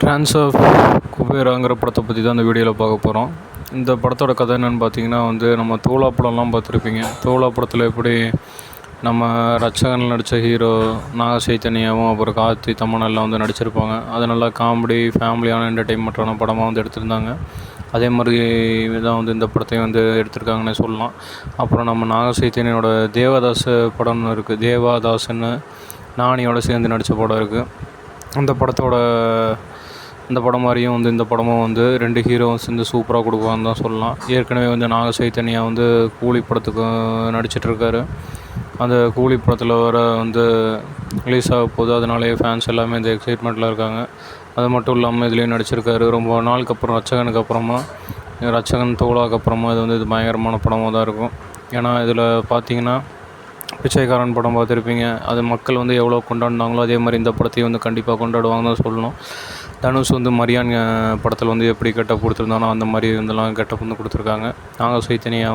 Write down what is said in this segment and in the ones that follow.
Trans of குபேராங்கிற படத்தை பற்றி தான் இந்த வீடியோவில் பார்க்க போகிறோம். இந்த படத்தோட கதை என்னென்னு பார்த்தீங்கன்னா நம்ம தோழா படம்லாம் பார்த்துருப்பீங்க. தோழா படத்தில் எப்படி நம்ம ரட்சகனில் நடித்த ஹீரோ நாக சைத்தன்யாவும் அப்புறம் கார்த்தி தமன் எல்லாம் நடிச்சிருப்பாங்க. அது நல்லா காமெடி ஃபேமிலியான என்டர்டெயின்மெண்ட்டான படமாக எடுத்திருந்தாங்க. அதே மாதிரி தான் இந்த படத்தையும் எடுத்திருக்காங்கன்னே சொல்லலாம். அப்புறம் நம்ம நாக சைத்தன்யோட தேவதாஸ் படம்னு இருக்குது. தேவாதாஸ்ன்னு நானியோட சேர்ந்து நடித்த படம் இருக்குது. அந்த படம் மாதிரியும் இந்த படமும் 2 ஹீரோவும் சேர்ந்து சூப்பராக கொடுக்குவான்னு தான் சொல்லலாம். ஏற்கனவே நாக சைத்தன்யா கூலி படத்துக்கு நடிச்சிட்ருக்காரு. அந்த கூலி படத்தில் வர ரிலீஸ் ஆக போகுது. அதனாலேயே ஃபேன்ஸ் எல்லாமே இந்த எக்ஸைட்மெண்ட்டில் இருக்காங்க. அது மட்டும் இல்லாமல் இதுலேயும் நடிச்சிருக்காரு. ரொம்ப நாளுக்கு அப்புறம் ரட்சகனுக்கு அப்புறமா ரட்சகன் தோழாக்கு அப்புறமா இது பயங்கரமான படமாக தான் இருக்கும். ஏன்னா இதில் பார்த்தீங்கன்னா பிச்சைக்காரன் படம் பார்த்துருப்பீங்க. அது மக்கள் எவ்வளோ கொண்டாடினாங்களோ அதே மாதிரி இந்த படத்தையும் கண்டிப்பாக கொண்டாடுவாங்கன்னு தான் சொல்லணும். தனுஷ் மரியான் படத்தில் எப்படி கெட்டப் கொடுத்துருந்தானோ அந்த மாதிரி இதெல்லாம் கெட்டப் கொடுத்துருக்காங்க. நாக சைத்தன்யா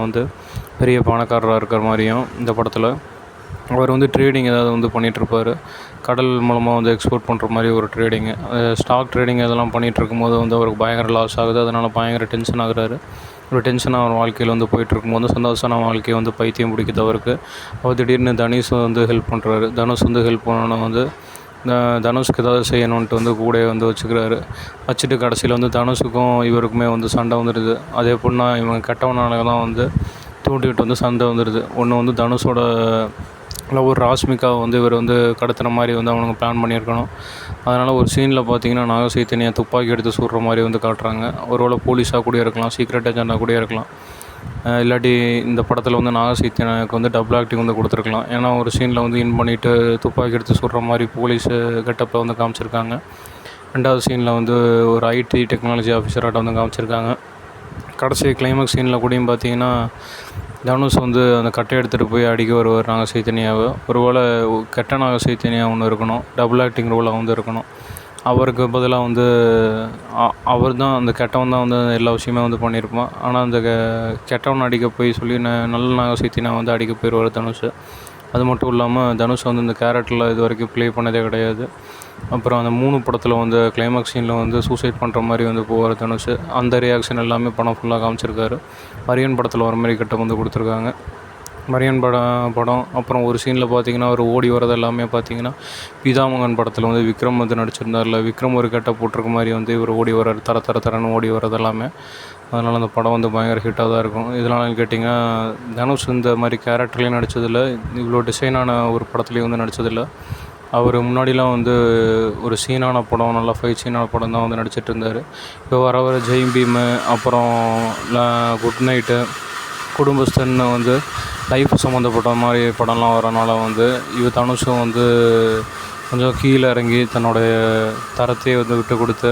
பெரிய பணக்காரராக இருக்கிற மாதிரியும் இந்த படத்தில் அவர் ட்ரேடிங் ஏதாவது பண்ணிகிட்ருப்பார். கடல் மூலமாக எக்ஸ்போர்ட் பண்ணுற மாதிரி ஒரு ட்ரேடிங்கு, ஸ்டாக் ட்ரேடிங் இதெல்லாம் பண்ணிகிட்ருக்கும்போது அவருக்கு பயங்கர லாஸ் ஆகுது. அதனால் பயங்கர டென்ஷன் ஆகுறாரு. ஒரு டென்ஷனாக அவர் வாழ்க்கையில் போயிட்டுருக்கும்போது சந்தோஷமான வாழ்க்கையை பைத்தியம் பிடிக்குது அவருக்கு. அவர் திடீர்னு தனுஷ் ஹெல்ப் பண்ணுறாரு. தனுஷ் ஹெல்ப் பண்ணணும் தனுஷ்க்கு ஏதாவது செய்யணுன்ட்டு கூட வச்சுக்கிறாரு. வச்சுட்டு கடைசியில் தனுஷுக்கும் இவருக்குமே சண்டை வந்துடுது. அதே பொண்ணா இவங்க கெட்டவனால தான் தூண்டிவிட்டு சண்டை வந்துடுது. ஒன்று தனுஷோட ஒரு ராஷ்மிகாவை இவர் கடத்துகிற மாதிரி அவனுங்க பிளான் பண்ணியிருக்கணும். அதனால் ஒரு சீனில் பார்த்தீங்கன்னா நாக சைத்தன்யா துப்பாக்கி எடுத்து சுடுற மாதிரி காட்டுறாங்க. ஒருவேளை போலீஸாக கூட இருக்கலாம், சீக்ரெட் ஏஜெண்டாக கூட இருக்கலாம். இல்லாட்டி இந்த படத்தில் நாக சைத்தன்யாவுக்கு டபுள் ஆக்டிங் கொடுத்துருக்கலாம். ஏன்னா ஒரு சீனில் இன் பண்ணிவிட்டு துப்பாக்கி எடுத்து சுடுற மாதிரி போலீஸு கெட்டப்பில் காமிச்சிருக்காங்க. ரெண்டாவது சீனில் ஒரு ஐடி டெக்னாலஜி ஆஃபீஸராட்ட காமிச்சிருக்காங்க. கடைசி கிளைமேக்ஸ் சீனில் கூடயும் பார்த்தீங்கன்னா தனுஷ் அந்த கட்டை எடுத்துகிட்டு போய் அடிக்க வருவார் நாக சைத்தன்யாவை. ஒருவேளை கெட்ட நாக சைத்தன்யா ஒன்று இருக்கணும், டபுள் ஆக்டிங் ரோலாக இருக்கணும். அவருக்கு பதிலாக அவர் தான் அந்த கெட்டவன் தான் எல்லா விஷயமே பண்ணியிருப்பான். ஆனால் அந்த கெட்டவன் அடிக்க போய் சொல்லி நல்ல நாக சைத்தன்யா அடிக்க போயிடுவார் தனுஷ். அது மட்டும் இல்லாமல் தனுஷ் இந்த கேரக்டரில் இது வரைக்கும் ப்ளே பண்ணதே கிடையாது. அப்புறம் அந்த 3 படத்தில் கிளைமேக்ஸ் சீனில் சூசைட் பண்ணுற மாதிரி போவார் தனுஷ். அந்த ரியாக்ஷன் எல்லாமே படம் ஃபுல்லாக காமிச்சிருக்காரு. மரியன் படத்தில் வர மாதிரி கெட்ட கொடுத்துருக்காங்க. மரியன் படம் அப்புறம் ஒரு சீனில் பார்த்தீங்கன்னா அவர் ஓடி வரது எல்லாமே பார்த்தீங்கன்னா பிதாமகன் படத்தில் விக்ரம் நடிச்சிருந்தார்ல. விக்ரம் ஒரு கெட்ட போட்டிருக்க மாதிரி இவர் ஓடி வர்றார், தரன்னு ஓடி வர்றது எல்லாமே. அதனால் அந்த படம் பயங்கர ஹிட்டாக தான் இருக்கும். இதனால் கேட்டிங்கன்னா தனுஷ் இந்த மாதிரி கேரக்டர்லேயும் நடித்ததில்லை, இவ்வளோ டிசைனான ஒரு படத்துலேயும் நடித்ததில்லை. அவர் முன்னாடிலாம் ஒரு சீனான படம், நல்லா ஃபைட் சீனான படம் தான் நடிச்சிட்டு இருந்தார். இப்போ வர ஜெய் பீமு, அப்புறம் குட் நைட்டு, குடும்பஸ்தன்னு லைஃப் சம்மந்தப்பட்ட மாதிரி படம்லாம் வரனால இவர் தனுஷும் கொஞ்சம் கீழே இறங்கி தன்னுடைய தரத்தையே விட்டு கொடுத்து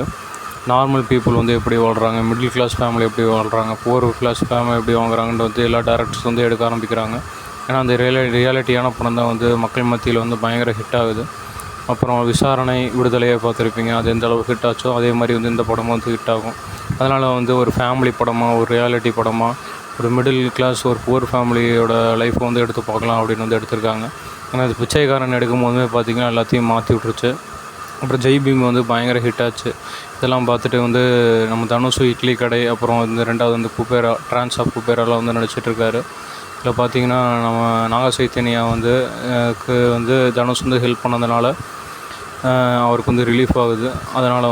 நார்மல் பீப்புள் எப்படி வாழ்கிறாங்க, மிடில் கிளாஸ் ஃபேமிலி எப்படி வாழ்கிறாங்க, புவர் கிளாஸ் ஃபேமிலி எப்படி வாங்குறாங்கன்ட்டு எல்லா டேரக்டர்ஸ் எடுக்க ஆரம்பிக்கிறாங்க. ஏன்னா அந்த ரியாலிட்டியான படம் தான் மக்கள் மத்தியில் பயங்கர ஹிட் ஆகுது. அப்புறம் விசாரணை, விடுதலையை பார்த்துருப்பீங்க. அது எந்த அளவுக்கு ஹிட் ஆச்சோ அதே மாதிரி இந்த படமும் ஹிட் ஆகும். அதனால் ஒரு ஃபேமிலி படமாக, ஒரு ரியாலிட்டி படமாக, ஒரு மிடில் கிளாஸ் ஒரு புவர் ஃபேமிலியோட லைஃப்பை எடுத்து பார்க்கலாம் அப்படின்னு எடுத்திருக்காங்க. ஏன்னா அது பிச்சைக்காரன் எடுக்கும்போதுமே பார்த்திங்கன்னா எல்லாத்தையும் மாற்றி விட்ருச்சு. அப்புறம் ஜெய் பீம் பயங்கர ஹிட் ஆச்சு. இதெல்லாம் பார்த்துட்டு நம்ம தனுஷ் இட்லி கடை, அப்புறம் ரெண்டாவது குபேரா, ட்ரான்ஸ் ஆஃப் குபேராவில் நடிச்சிட்ருக்காரு. இதில் பார்த்திங்கன்னா நம்ம நாக சைத்தன்யா தனுஷ் ஹெல்ப் பண்ணதுனால அவருக்கு ரிலீஃப் ஆகுது. அதனால்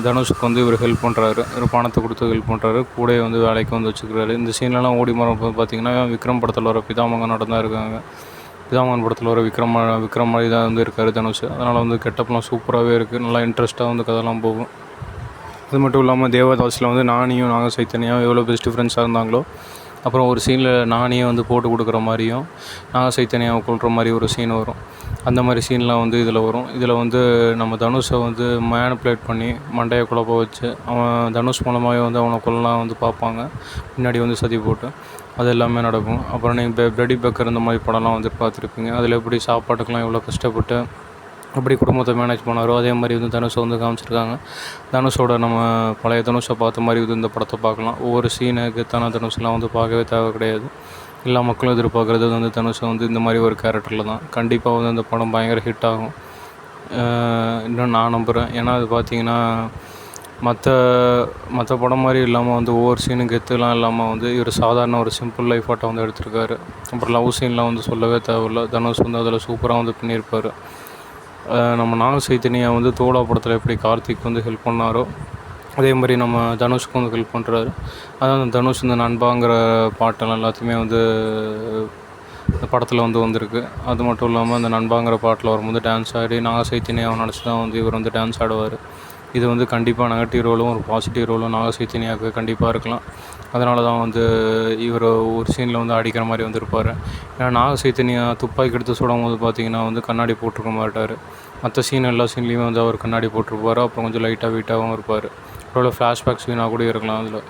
தனுஷுக்கு இவர் ஹெல்ப் பண்ணுறாரு, ஒரு பணத்தை கொடுத்து ஹெல்ப் பண்ணுறாரு. கூட வேலைக்கு வச்சுக்கிறாரு. இந்த சீன்லலாம் ஓடி மரம் பார்த்திங்கன்னா விக்ரம் படத்தில் வர பிதாமகனோட தான் இருக்காங்க. பிதாமகன் படத்தில் வர விக்ரம் மாதிரி தான் இருக்கார் தனுஷ். அதனால் கெட்டப்லாம் சூப்பராகவே இருக்குது. நல்லா இன்ட்ரெஸ்ட்டாக கதைலாம் போகும். அது மட்டும் இல்லாமல் தேவதாஸில் நானியும் நாக சைத்தன்யாவும் எவ்வளோ பெஸ்ட் ஃப்ரெண்ட்ஸாக இருந்தாங்களோ, அப்புறம் ஒரு சீனில் நானியை போட்டு கொடுக்குற மாதிரியும் நாக சைத்தன்யாவை கொள்கிற மாதிரி ஒரு சீன் வரும். அந்த மாதிரி சீன்லாம் இதில் வரும். இதில் நம்ம தனுஷை மேனிப்புலேட் பண்ணி மண்டையை குழப்ப வச்சு அவன் தனுஷ் மூலமாகவே அவனை கொள்ளலாம் பார்ப்பாங்க. பின்னாடி சதி போட்டு அது எல்லாமே நடக்கும். அப்புறம் நீங்கள் பிளடி பெக்கர் இந்த மாதிரி படம்லாம் பார்த்துருப்பீங்க. அதில் எப்படி சாப்பாட்டுக்கெலாம் எவ்வளோ கஷ்டப்பட்டு எப்படி குடும்பத்தை மேனேஜ் பண்ணாரோ அதே மாதிரி தனுஷை காமிச்சிருக்காங்க. தனுஷோட நம்ம பழைய தனுஷை பார்த்த மாதிரி இந்த படத்தை பார்க்கலாம். ஒவ்வொரு சீனுக்கு தனுஷ்லாம் பார்க்கவே தேவை கிடையாது. எல்லா மக்களும் எதிர்பார்க்குறது தனுஷை இந்த மாதிரி ஒரு கேரக்டரில் தான். கண்டிப்பாக இந்த படம் பயங்கர ஹிட் ஆகும். இன்னும் நான் நம்புகிறேன். ஏன்னா அது பார்த்தீங்கன்னா மற்ற மற்ற படம் மாதிரி இல்லாமல் வந்து ஒவ்வொரு சீனும் கெத்துலாம் இல்லாமல் வந்து இவர் சாதாரண ஒரு சிம்பிள் லைஃப் ஆட்டம் வந்து எடுத்திருக்காரு. அப்புறம் லவ் சீன்லாம் வந்து சொல்லவே தேவையில்ல. தனுஷ் வந்து அதில் சூப்பராக வந்து பண்ணியிருப்பார். நம்ம நாக சைத்தன்யா வந்து தோழா படத்தில் எப்படி கார்த்திக் வந்து ஹெல்ப் பண்ணாரோ அதே மாதிரி நம்ம தனுஷ்க்கும் வந்து ஹெல்ப் பண்ணுறாரு. அதான் தனுஷ் இந்த நண்பாங்கிற பாட்டெல்லாம் எல்லாத்தையுமே வந்து இந்த படத்தில் வந்து வந்திருக்கு. அது மட்டும் இல்லாமல் அந்த நண்பாங்கிற பாட்டில் வரும்போது டான்ஸ் ஆடி நாக சைத்தன்யாவை நினச்சி தான் வந்து இவர் வந்து டான்ஸ் ஆடுவார். இது வந்து கண்டிப்பாக நெகட்டிவ் ரோலும் ஒரு பாசிட்டிவ் ரோலும் நாக சைத்தன்யாவுக்கு கண்டிப்பாக இருக்கலாம். அதனால தான் வந்து இவர் ஒரு சீனில் வந்து அடிக்கிற மாதிரி வந்திருப்பார். ஏன்னா நாக சைத்தன்யா துப்பாக்கி எடுத்து சுடும்போது பார்த்திங்கன்னா வந்து கண்ணாடி போட்டிருக்க மாட்டார். மற்ற சீன் எல்லா சீன்லேயுமே வந்து அவர் கண்ணாடி போட்டிருப்பார். அப்புறம் கொஞ்சம் லைட்டாக வெயிட்டாகவும் இருப்பார். ஒருவேளை ஃப்ளாஷ்பேக் சீனாக கூட இருக்கலாம் அதில்.